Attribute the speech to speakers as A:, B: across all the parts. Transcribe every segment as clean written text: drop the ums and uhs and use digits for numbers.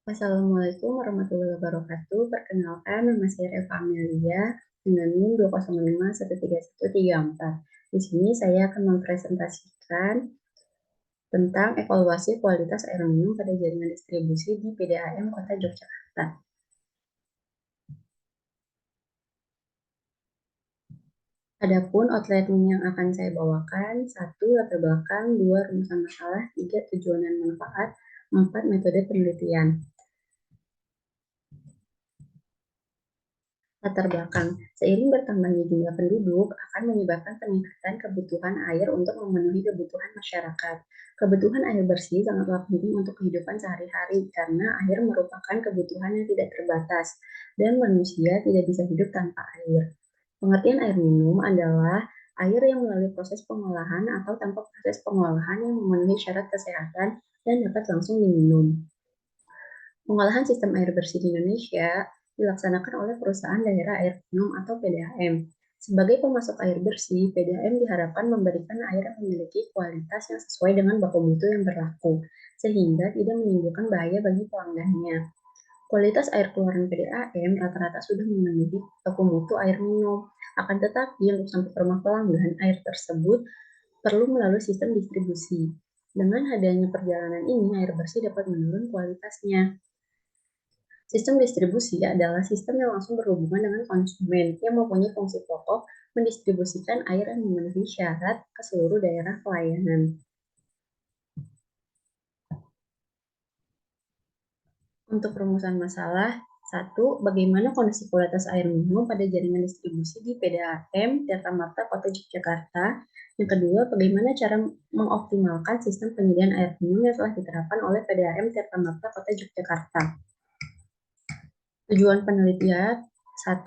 A: Assalamualaikum warahmatullahi wabarakatuh. Perkenalkan, nama saya Eva Amelia dengan NIM 205131134. Di sini saya akan mempresentasikan tentang evaluasi kualitas air minum pada jaringan distribusi di PDAM Kota Yogyakarta. Adapun outline yang akan saya bawakan, 1. Latar belakang, 2. Rumusan masalah, 3. Tujuan dan manfaat, 4. Metode penelitian. Latar belakang, seiring bertambahnya jumlah penduduk akan menyebabkan peningkatan kebutuhan air untuk memenuhi kebutuhan masyarakat. Kebutuhan air bersih sangatlah penting untuk kehidupan sehari-hari karena air merupakan kebutuhan yang tidak terbatas dan manusia tidak bisa hidup tanpa air. Pengertian air minum adalah air yang melalui proses pengolahan atau tanpa proses pengolahan yang memenuhi syarat kesehatan dan dapat langsung diminum. Pengolahan sistem air bersih di Indonesia dilaksanakan oleh perusahaan daerah air minum atau PDAM. Sebagai pemasok air bersih, PDAM diharapkan memberikan air yang memiliki kualitas yang sesuai dengan baku mutu yang berlaku, sehingga tidak menimbulkan bahaya bagi pelanggannya. Kualitas air keluaran PDAM rata-rata sudah memenuhi baku mutu air minum. Akan tetapi, untuk sampai ke rumah pelanggan, air tersebut perlu melalui sistem distribusi. Dengan adanya perjalanan ini, air bersih dapat menurun kualitasnya. Sistem distribusi adalah sistem yang langsung berhubungan dengan konsumen yang mempunyai fungsi pokok mendistribusikan air yang memenuhi syarat ke seluruh daerah pelayanan. Untuk rumusan masalah, 1. Bagaimana kondisi kualitas air minum pada jaringan distribusi di PDAM Tirta Marta Kota Yogyakarta. Yang kedua, bagaimana cara mengoptimalkan sistem penyediaan air minum yang telah diterapkan oleh PDAM Tirta Marta Kota Yogyakarta. Tujuan penelitian, 1.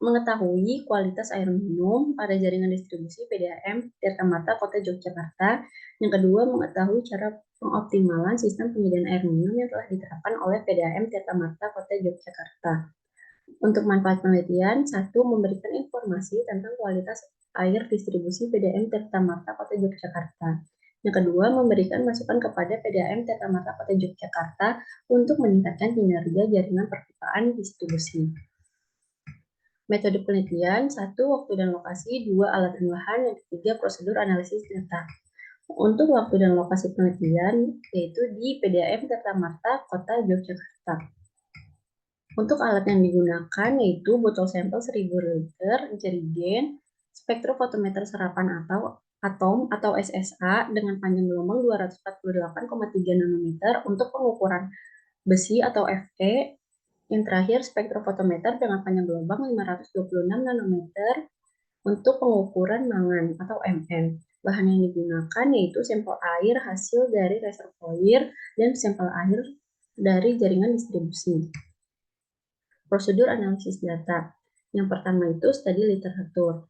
A: Mengetahui kualitas air minum pada jaringan distribusi PDAM Tirta Marta Kota Yogyakarta. Yang kedua, mengetahui cara pengoptimalan sistem penyediaan air minum yang telah diterapkan oleh PDAM Tirta Marta Kota Yogyakarta. Untuk manfaat penelitian, 1. Memberikan informasi tentang kualitas air distribusi PDAM Tirta Marta Kota Yogyakarta. Yang kedua, memberikan masukan kepada PDAM Tirta Marta Kota Yogyakarta untuk meningkatkan kinerja jaringan perpipaan distribusi. Metode penelitian, 1. Waktu dan lokasi, 2. Alat dan bahan, yang ketiga prosedur analisis data. Untuk waktu dan lokasi penelitian, yaitu di PDAM Tirta Marta Kota Yogyakarta. Untuk alat yang digunakan yaitu botol sampel 1000 liter, jerigen, spektrofotometer serapan atom atau SSA dengan panjang gelombang 248,3 nanometer untuk pengukuran besi atau Fe. Yang terakhir, spektrofotometer dengan panjang gelombang 526 nanometer untuk pengukuran mangan atau MN. Bahan yang digunakan yaitu sampel air hasil dari reservoir dan sampel air dari jaringan distribusi. Prosedur analisis data. Yang pertama itu studi literatur.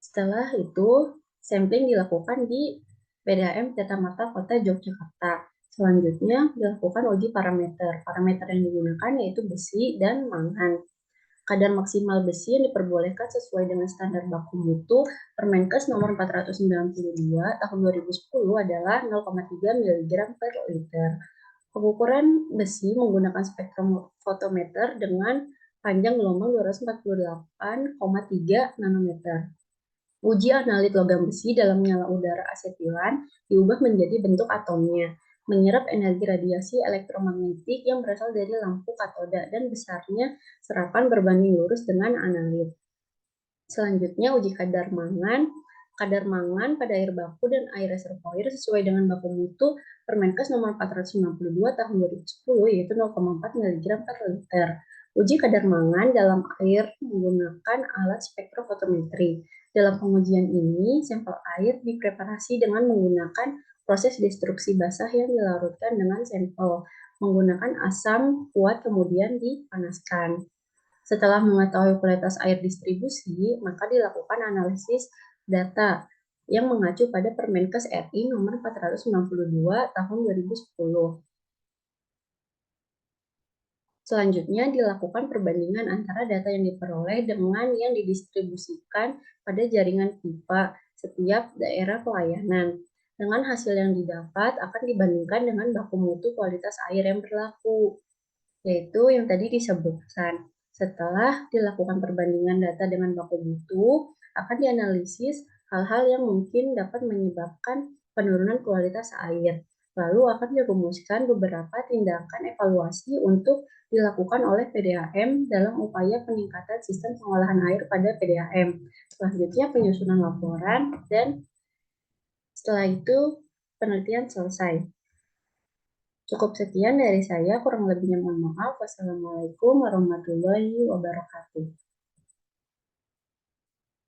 A: Setelah itu, sampling dilakukan di PDAM Tirta Marta Kota Yogyakarta. Selanjutnya, dilakukan uji parameter. Parameter yang digunakan yaitu besi dan mangan. Kadar maksimal besi yang diperbolehkan sesuai dengan standar baku mutu Permenkes nomor 492 tahun 2010 adalah 0,3 mg per liter. Pengukuran besi menggunakan spektrofotometer dengan panjang gelombang 248,3 nanometer. Uji analit logam besi dalam nyala udara asetilan diubah menjadi bentuk atomnya, menyerap energi radiasi elektromagnetik yang berasal dari lampu katoda dan besarnya serapan berbanding lurus dengan analit. Selanjutnya, uji kadar mangan. Kadar mangan pada air baku dan air reservoir sesuai dengan baku mutu Permenkes nomor 492 tahun 2010 yaitu 0,4 mg per liter. Uji kadar mangan dalam air menggunakan alat spektrofotometri. Dalam pengujian ini, sampel air dipreparasi dengan menggunakan proses destruksi basah yang dilarutkan dengan sampel menggunakan asam kuat kemudian dipanaskan. Setelah mengetahui kualitas air distribusi, maka dilakukan analisis data yang mengacu pada Permenkes RI nomor 492 tahun 2010. Selanjutnya dilakukan perbandingan antara data yang diperoleh dengan yang didistribusikan pada jaringan pipa setiap daerah pelayanan. Dengan hasil yang didapat akan dibandingkan dengan baku mutu kualitas air yang berlaku. yaitu yang tadi disebutkan. Setelah dilakukan perbandingan data dengan baku mutu, akan dianalisis hal-hal yang mungkin dapat menyebabkan penurunan kualitas air. Lalu akan dirumuskan beberapa tindakan evaluasi untuk dilakukan oleh PDAM dalam upaya peningkatan sistem pengolahan air pada PDAM. Selanjutnya penyusunan laporan dan setelah itu penelitian selesai. Cukup sekian dari saya, kurang lebihnya mohon maaf. Wassalamualaikum warahmatullahi wabarakatuh.